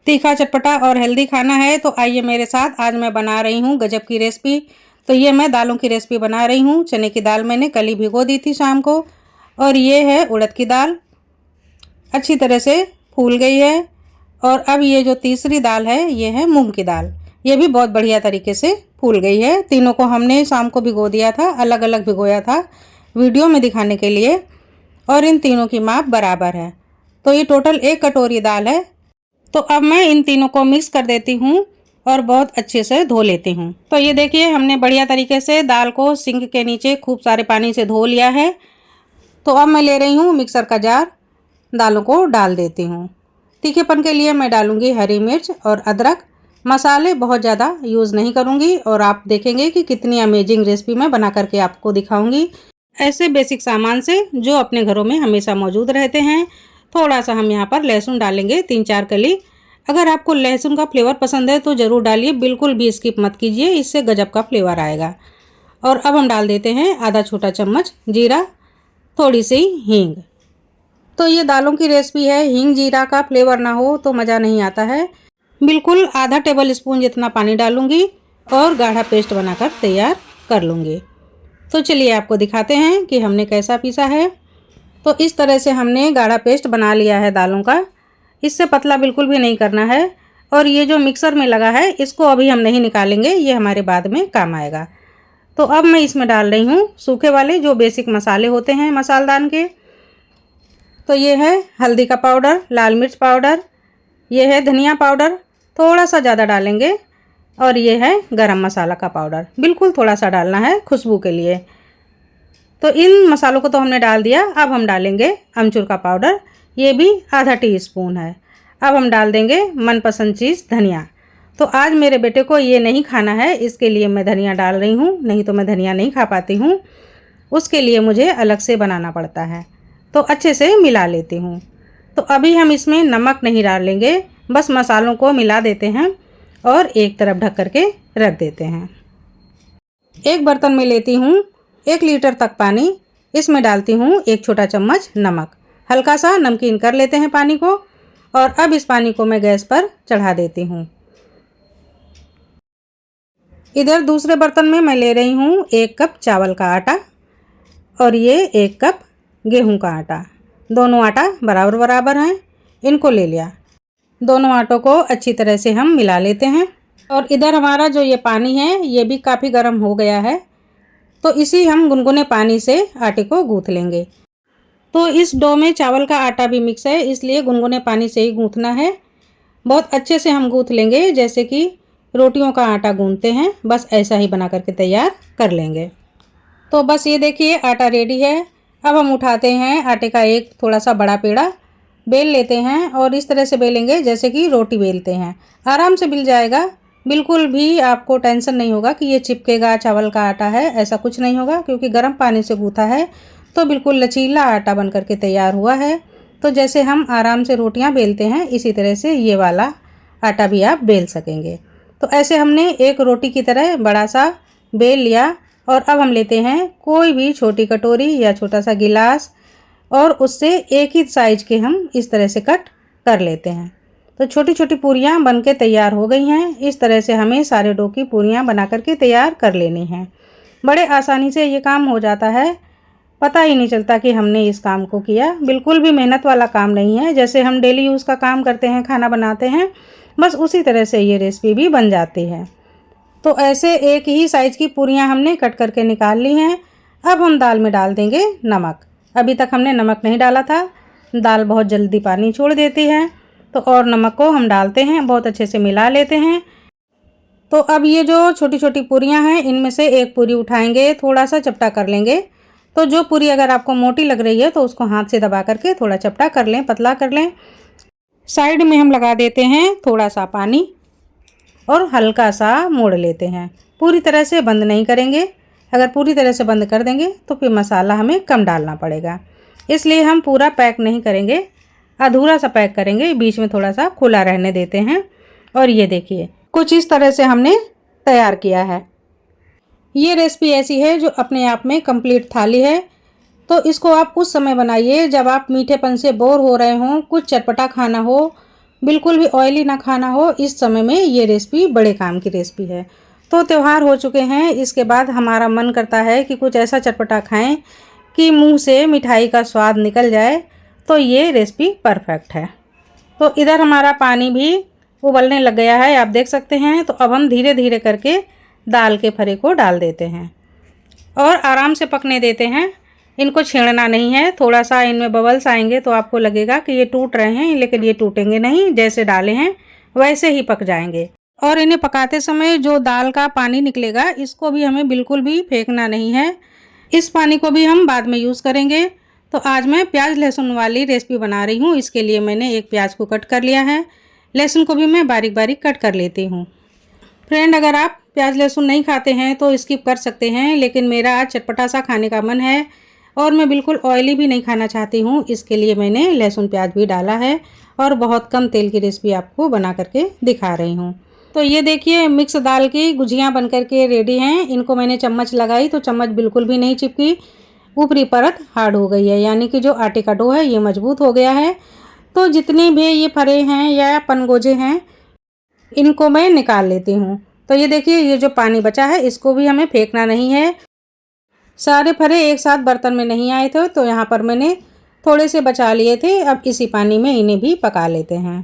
तीखा चटपटा और हेल्दी खाना है तो आइए मेरे साथ, आज मैं बना रही हूँ गजब की रेसिपी। तो ये मैं दालों की रेसिपी बना रही हूँ। चने की दाल मैंने कल ही भिगो दी थी शाम को, और ये है उड़द की दाल, अच्छी तरह से फूल गई है। और अब ये जो तीसरी दाल है ये है मूंग की दाल, ये भी बहुत बढ़िया तरीके से फूल गई है। तीनों को हमने शाम को भिगो दिया था, अलग अलग भिगोया था वीडियो में दिखाने के लिए, और इन तीनों की माप बराबर है। तो ये टोटल 1 कटोरी दाल है। तो अब मैं इन तीनों को मिक्स कर देती हूँ और बहुत अच्छे से धो लेती हूँ। तो ये देखिए, हमने बढ़िया तरीके से दाल को सिंक के नीचे खूब सारे पानी से धो लिया है। तो अब मैं ले रही हूँ मिक्सर का जार, दालों को डाल देती हूँ। तीखेपन के लिए मैं डालूंगी हरी मिर्च और अदरक। मसाले बहुत ज़्यादा यूज़ नहीं करूँगी, और आप देखेंगे कि कितनी अमेजिंग रेसिपी मैं बना करके आपको दिखाऊंगी, ऐसे बेसिक सामान से जो अपने घरों में हमेशा मौजूद रहते हैं। थोड़ा सा हम यहाँ पर लहसुन डालेंगे, 3-4 कली। अगर आपको लहसुन का फ्लेवर पसंद है तो ज़रूर डालिए, बिल्कुल भी स्किप मत कीजिए, इससे गजब का फ्लेवर आएगा। और अब हम डाल देते हैं आधा छोटा चम्मच जीरा, थोड़ी सी हींग। तो ये दालों की रेसिपी है, हींग जीरा का फ्लेवर ना हो तो मज़ा नहीं आता है। बिल्कुल आधा टेबल स्पून जितना पानी डालूंगी और गाढ़ा पेस्ट बनाकर तैयार कर लूँगी। तो चलिए आपको दिखाते हैं कि हमने कैसा पीसा है। तो इस तरह से हमने गाढ़ा पेस्ट बना लिया है दालों का, इससे पतला बिल्कुल भी नहीं करना है। और ये जो मिक्सर में लगा है इसको अभी हम नहीं निकालेंगे, ये हमारे बाद में काम आएगा। तो अब मैं इसमें डाल रही हूँ सूखे वाले जो बेसिक मसाले होते हैं मसालदान के। तो ये है हल्दी का पाउडर, लाल मिर्च पाउडर, ये है धनिया पाउडर, थोड़ा सा ज़्यादा डालेंगे। और ये है गरम मसाला का पाउडर, बिल्कुल थोड़ा सा डालना है खुशबू के लिए। तो इन मसालों को तो हमने डाल दिया। अब हम डालेंगे अमचूर का पाउडर, ये भी आधा टीस्पून है। अब हम डाल देंगे मनपसंद चीज़ धनिया। तो आज मेरे बेटे को ये नहीं खाना है, इसके लिए मैं धनिया डाल रही हूँ, नहीं तो मैं धनिया नहीं खा पाती हूँ, उसके लिए मुझे अलग से बनाना पड़ता है। तो अच्छे से मिला लेती हूँ। तो अभी हम इसमें नमक नहीं डालेंगे, बस मसालों को मिला देते हैं और एक तरफ ढक करके रख देते हैं। एक बर्तन में लेती हूँ 1 लीटर तक पानी, इसमें डालती हूँ 1 छोटा चम्मच नमक। हल्का सा नमकीन कर लेते हैं पानी को। और अब इस पानी को मैं गैस पर चढ़ा देती हूँ। इधर दूसरे बर्तन में मैं ले रही हूँ 1 कप चावल का आटा, और ये 1 कप गेहूं का आटा। दोनों आटा बराबर बराबर हैं, इनको ले लिया। दोनों आटों को अच्छी तरह से हम मिला लेते हैं। और इधर हमारा जो ये पानी है ये भी काफ़ी गर्म हो गया है, तो इसी हम गुनगुने पानी से आटे को गूँथ लेंगे। तो इस डो में चावल का आटा भी मिक्स है, इसलिए गुनगुने पानी से ही गूँथना है। बहुत अच्छे से हम गूँथ लेंगे, जैसे कि रोटियों का आटा गूँथते हैं, बस ऐसा ही बना करके तैयार कर लेंगे। तो बस ये देखिए आटा रेडी है। अब हम उठाते हैं आटे का एक थोड़ा सा बड़ा पेड़ा, बेल लेते हैं और इस तरह से बेलेंगे जैसे कि रोटी बेलते हैं। आराम से मिल जाएगा, बिल्कुल भी आपको टेंशन नहीं होगा कि ये चिपकेगा, चावल का आटा है, ऐसा कुछ नहीं होगा, क्योंकि गर्म पानी से गूँथा है तो बिल्कुल लचीला आटा बन करके तैयार हुआ है। तो जैसे हम आराम से रोटियां बेलते हैं इसी तरह से ये वाला आटा भी आप बेल सकेंगे। तो ऐसे हमने एक रोटी की तरह बड़ा सा बेल लिया। और अब हम लेते हैं कोई भी छोटी कटोरी या छोटा सा गिलास, और उससे एक ही साइज के हम इस तरह से कट कर लेते हैं। तो छोटी छोटी पूरियां बनके तैयार हो गई हैं। इस तरह से हमें सारे डो की पूरियां बना करके तैयार कर लेनी हैं। बड़े आसानी से ये काम हो जाता है, पता ही नहीं चलता कि हमने इस काम को किया। बिल्कुल भी मेहनत वाला काम नहीं है, जैसे हम डेली यूज़ का काम करते हैं, खाना बनाते हैं, बस उसी तरह से ये रेसिपी भी बन जाती है। तो ऐसे एक ही साइज़ की पूरियां हमने कट करके निकाल ली हैं। अब हम दाल में डाल देंगे नमक। अभी तक हमने नमक नहीं डाला था, दाल बहुत जल्दी पानी छोड़ देती है। तो और नमक को हम डालते हैं, बहुत अच्छे से मिला लेते हैं। तो अब ये जो छोटी छोटी पूरियां हैं इनमें से एक पूरी उठाएंगे, थोड़ा सा चपटा कर लेंगे। तो जो पूरी अगर आपको मोटी लग रही है तो उसको हाथ से दबा करके थोड़ा चपटा कर लें, पतला कर लें। साइड में हम लगा देते हैं थोड़ा सा पानी और हल्का सा मोड़ लेते हैं। पूरी तरह से बंद नहीं करेंगे, अगर पूरी तरह से बंद कर देंगे तो फिर मसाला हमें कम डालना पड़ेगा, इसलिए हम पूरा पैक नहीं करेंगे, अधूरा सा पैक करेंगे, बीच में थोड़ा सा खुला रहने देते हैं। और ये देखिए कुछ इस तरह से हमने तैयार किया है। ये रेसिपी ऐसी है जो अपने आप में कंप्लीट थाली है। तो इसको आप उस समय बनाइए जब आप मीठेपन से बोर हो रहे हों, कुछ चटपटा खाना हो, बिल्कुल भी ऑयली ना खाना हो, इस समय में ये रेसिपी बड़े काम की रेसिपी है। तो त्यौहार हो चुके हैं, इसके बाद हमारा मन करता है कि कुछ ऐसा चटपटा खाएं कि मुंह से मिठाई का स्वाद निकल जाए, तो ये रेसिपी परफेक्ट है। तो इधर हमारा पानी भी उबलने लग गया है, आप देख सकते हैं। तो अब हम धीरे धीरे करके दाल के फरे को डाल देते हैं और आराम से पकने देते हैं। इनको छेड़ना नहीं है, थोड़ा सा इनमें बबल्स आएंगे तो आपको लगेगा कि ये टूट रहे हैं, लेकिन ये टूटेंगे नहीं, जैसे डाले हैं वैसे ही पक जाएंगे। और इन्हें पकाते समय जो दाल का पानी निकलेगा, इसको भी हमें बिल्कुल भी फेंकना नहीं है, इस पानी को भी हम बाद में यूज़ करेंगे। तो आज मैं प्याज लहसुन वाली रेसिपी बना रही हूँ, इसके लिए मैंने एक प्याज को कट कर लिया है, लहसुन को भी मैं बारीक बारीक कट कर लेती हूँ। फ्रेंड, अगर आप प्याज लहसुन नहीं खाते हैं तो स्किप कर सकते हैं, लेकिन मेरा आज चटपटा सा खाने का मन है और मैं बिल्कुल ऑयली भी नहीं खाना चाहती हूँ, इसके लिए मैंने लहसुन प्याज भी डाला है और बहुत कम तेल की रेसिपी आपको बना करके दिखा रही हूँ। तो ये देखिए, मिक्स दाल की गुजियाँ बन करके रेडी हैं। इनको मैंने चम्मच लगाई तो चम्मच बिल्कुल भी नहीं चिपकी, ऊपरी परत हार्ड हो गई है, यानी कि जो आटे का डो है ये मजबूत हो गया है। तो जितने भी ये फरे हैं या पनगोजे हैं, इनको मैं निकाल लेती हूँ। तो ये देखिए, ये जो पानी बचा है इसको भी हमें फेंकना नहीं है। सारे फरे एक साथ बर्तन में नहीं आए थे, तो यहाँ पर मैंने थोड़े से बचा लिए थे। अब इसी पानी में इन्हें भी पका लेते हैं।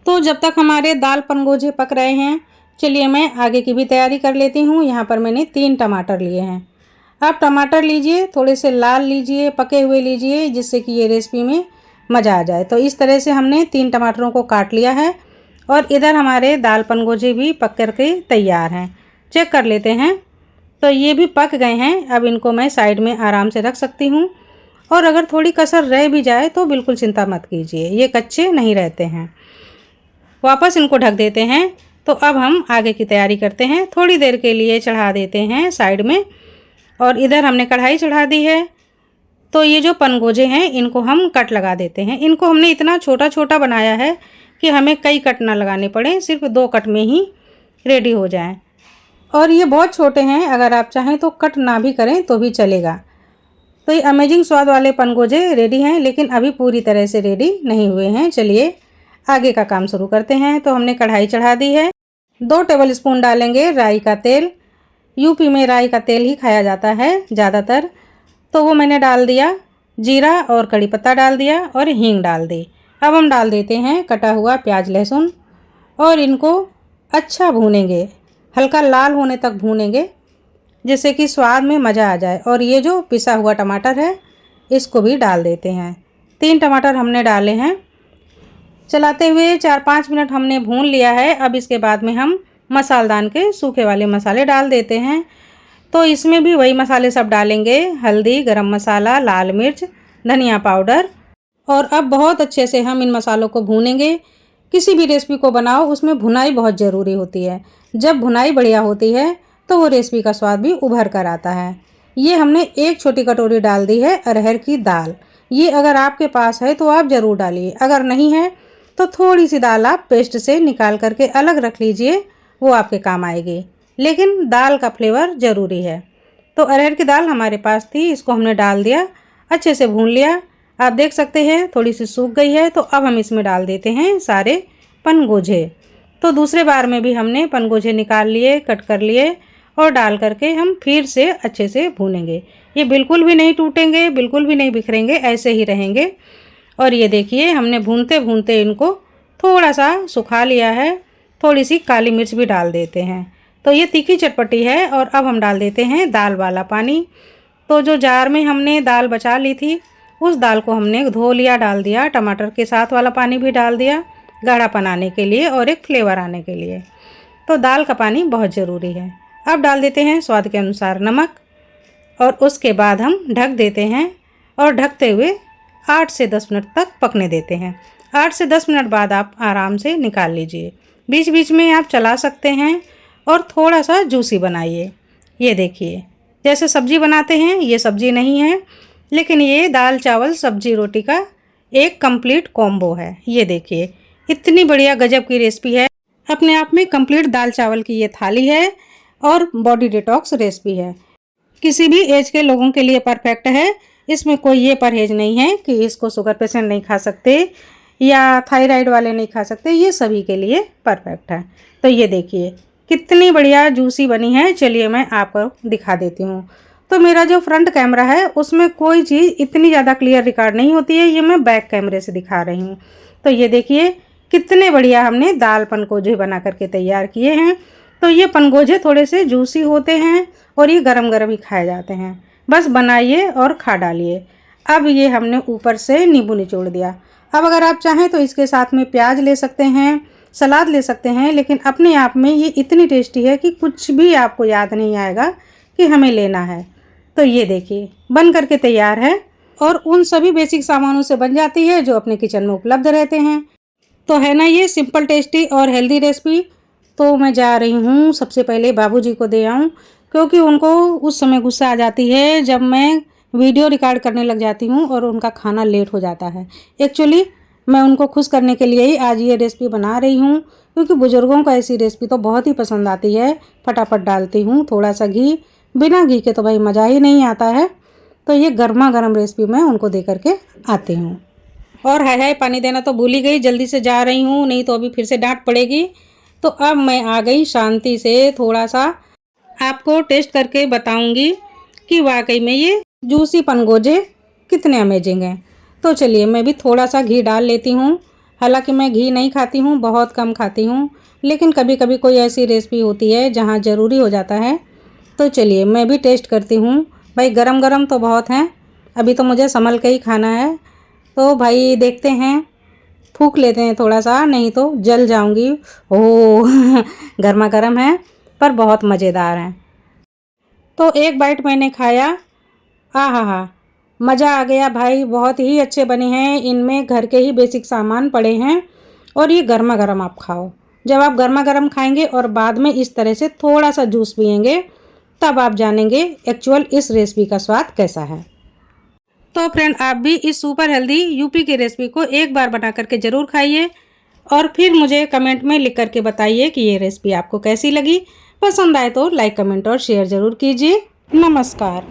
तो जब तक हमारे दाल पनगोजे पक रहे हैं, चलिए मैं आगे की भी तैयारी कर लेती हूँ। यहाँ पर मैंने 3 टमाटर लिए हैं। आप टमाटर लीजिए, थोड़े से लाल लीजिए, पके हुए लीजिए, जिससे कि ये रेसिपी में मज़ा आ जाए। तो इस तरह से हमने 3 टमाटरों को काट लिया है और इधर हमारे दाल पनगोजे भी पक करके तैयार हैं। चेक कर लेते हैं। तो ये भी पक गए हैं। अब इनको मैं साइड में आराम से रख सकती हूँ। और अगर थोड़ी कसर रह भी जाए तो बिल्कुल चिंता मत कीजिए, ये कच्चे नहीं रहते हैं। वापस इनको ढक देते हैं। तो अब हम आगे की तैयारी करते हैं। थोड़ी देर के लिए चढ़ा देते हैं साइड में। और इधर हमने कढ़ाई चढ़ा दी है। तो ये जो पनगोजे हैं इनको हम कट लगा देते हैं। इनको हमने इतना छोटा छोटा बनाया है कि हमें कई कट ना लगाने पड़े, सिर्फ 2 कट में ही रेडी हो जाएं। और ये बहुत छोटे हैं, अगर आप चाहें तो कट ना भी करें तो भी चलेगा। तो ये अमेजिंग स्वाद वाले पनगोजे रेडी हैं, लेकिन अभी पूरी तरह से रेडी नहीं हुए हैं। चलिए आगे का काम शुरू करते हैं। तो हमने कढ़ाई चढ़ा दी है। 2 टेबल स्पून डालेंगे राई का तेल। यूपी में राई का तेल ही खाया जाता है ज़्यादातर। तो वो मैंने डाल दिया। जीरा और कड़ी पत्ता डाल दिया और हींग डाल दी। अब हम डाल देते हैं कटा हुआ प्याज लहसुन और इनको अच्छा भूनेंगे, हल्का लाल होने तक भूनेंगे, जिससे कि स्वाद में मज़ा आ जाए। और ये जो पिसा हुआ टमाटर है इसको भी डाल देते हैं। 3 टमाटर हमने डाले हैं। चलाते हुए 4-5 मिनट हमने भून लिया है। अब इसके बाद में हम मसालदान के सूखे वाले मसाले डाल देते हैं। तो इसमें भी वही मसाले सब डालेंगे, हल्दी, गरम मसाला, लाल मिर्च, धनिया पाउडर। और अब बहुत अच्छे से हम इन मसालों को भूनेंगे। किसी भी रेसिपी को बनाओ उसमें भुनाई बहुत ज़रूरी होती है। जब भुनाई बढ़िया होती है तो वो रेसिपी का स्वाद भी उभर कर आता है। ये हमने 1 छोटी कटोरी डाल दी है अरहर की दाल। ये अगर आपके पास है तो आप ज़रूर डालिए, अगर नहीं है तो थोड़ी सी दाल आप पेस्ट से निकाल करके अलग रख लीजिए, वो आपके काम आएगी। लेकिन दाल का फ्लेवर ज़रूरी है। तो अरहर की दाल हमारे पास थी, इसको हमने डाल दिया, अच्छे से भून लिया। आप देख सकते हैं थोड़ी सी सूख गई है। तो अब हम इसमें डाल देते हैं सारे पनगोजे। तो दूसरे बार में भी हमने पनगोजे निकाल लिए, कट कर लिए और डाल करके हम फिर से अच्छे से भूनेंगे। ये बिल्कुल भी नहीं टूटेंगे, बिल्कुल भी नहीं बिखरेंगे, ऐसे ही रहेंगे। और ये देखिए, हमने भूनते भूनते इनको थोड़ा सा सुखा लिया है। थोड़ी सी काली मिर्च भी डाल देते हैं। तो ये तीखी चटपटी है। और अब हम डाल देते हैं दाल वाला पानी। तो जो जार में हमने दाल बचा ली थी उस दाल को हमने धो लिया, डाल दिया। टमाटर के साथ वाला पानी भी डाल दिया, गाढ़ापन आने के लिए और एक फ्लेवर आने के लिए। तो दाल का पानी बहुत ज़रूरी है। अब डाल देते हैं स्वाद के अनुसार नमक और उसके बाद हम ढक देते हैं और ढकते हुए 8 से 10 मिनट तक पकने देते हैं। 8 से 10 मिनट बाद आप आराम से निकाल लीजिए। बीच बीच में आप चला सकते हैं और थोड़ा सा जूसी बनाइए। ये देखिए, जैसे सब्जी बनाते हैं, ये सब्जी नहीं है, लेकिन ये दाल चावल सब्जी रोटी का एक कंप्लीट कॉम्बो है। ये देखिए, इतनी बढ़िया गजब की रेसिपी है। अपने आप में कंप्लीट दाल चावल की ये थाली है और बॉडी डिटॉक्स रेसिपी है। किसी भी एज के लोगों के लिए परफेक्ट है। इसमें कोई ये परहेज नहीं है कि इसको शुगर पेशेंट नहीं खा सकते या थायराइड वाले नहीं खा सकते, ये सभी के लिए परफेक्ट है। तो ये देखिए कितनी बढ़िया जूसी बनी है। चलिए मैं आपको दिखा देती हूँ। तो मेरा जो फ्रंट कैमरा है उसमें कोई चीज़ इतनी ज़्यादा क्लियर रिकॉर्ड नहीं होती है, ये मैं बैक कैमरे से दिखा रही हूँ। तो ये देखिए कितने बढ़िया हमने दाल पनगोजे बना करके तैयार किए हैं। तो ये पनगोजे थोड़े से जूसी होते हैं और ये गरम गरम ही खाए जाते हैं। बस बनाइए और खा डालिए। अब ये हमने ऊपर से नींबू निचोड़ दिया। अब अगर आप चाहें तो इसके साथ में प्याज ले सकते हैं, सलाद ले सकते हैं, लेकिन अपने आप में ये इतनी टेस्टी है कि कुछ भी आपको याद नहीं आएगा कि हमें लेना है। तो ये देखिए बन करके तैयार है और उन सभी बेसिक सामानों से बन जाती है जो अपने किचन में उपलब्ध रहते हैं। तो है ना ये सिंपल, टेस्टी और हेल्दी रेसिपी। तो मैं जा रही हूँ सबसे पहले बाबूजी को दे आऊँ, क्योंकि उनको उस समय गुस्सा आ जाती है जब मैं वीडियो रिकॉर्ड करने लग जाती हूँ और उनका खाना लेट हो जाता है। एक्चुअली मैं उनको खुश करने के लिए ही आज ये रेसिपी बना रही हूँ, क्योंकि बुज़ुर्गों को ऐसी रेसिपी तो बहुत ही पसंद आती है। फटाफट डालती हूँ थोड़ा सा घी, बिना घी के तो भाई मज़ा ही नहीं आता है। तो ये गर्मा गर्म रेसिपी मैं उनको दे करके आती हूँ। और है पानी देना तो भूल ही गई, जल्दी से जा रही हूँ, नहीं तो अभी फिर से डांट पड़ेगी। तो अब मैं आ गई शांति से, थोड़ा सा आपको टेस्ट करके बताऊंगी कि वाकई में ये जूसी पनगोजे कितने अमेजिंग हैं। तो चलिए मैं भी थोड़ा सा घी डाल लेती हूँ। हालांकि मैं घी नहीं खाती हूँ, बहुत कम खाती हूँ, लेकिन कभी कभी कोई ऐसी रेसिपी होती है जहाँ ज़रूरी हो जाता है। तो चलिए मैं भी टेस्ट करती हूँ। भाई गरम गरम तो बहुत हैं, अभी तो मुझे संभल के ही खाना है। तो भाई देखते हैं, फूंक लेते हैं थोड़ा सा, नहीं तो जल जाऊंगी। ओह गर्मा गर्म है पर बहुत मज़ेदार है। तो एक बाइट मैंने खाया, हा मज़ा आ गया भाई, बहुत ही अच्छे बने हैं। इनमें घर के ही बेसिक सामान पड़े हैं और ये गर्मा गर्म आप खाओ। जब आप गर्मा गर्म खाएंगे और बाद में इस तरह से थोड़ा सा जूस पिएंगे, तब आप जानेंगे एक्चुअल इस रेसिपी का स्वाद कैसा है। तो फ्रेंड आप भी इस सुपर हेल्दी यूपी की रेसिपी को एक बार बना करके ज़रूर खाइए और फिर मुझे कमेंट में लिख करके बताइए कि ये रेसिपी आपको कैसी लगी। पसंद आए तो लाइक, कमेंट और शेयर ज़रूर कीजिए। नमस्कार।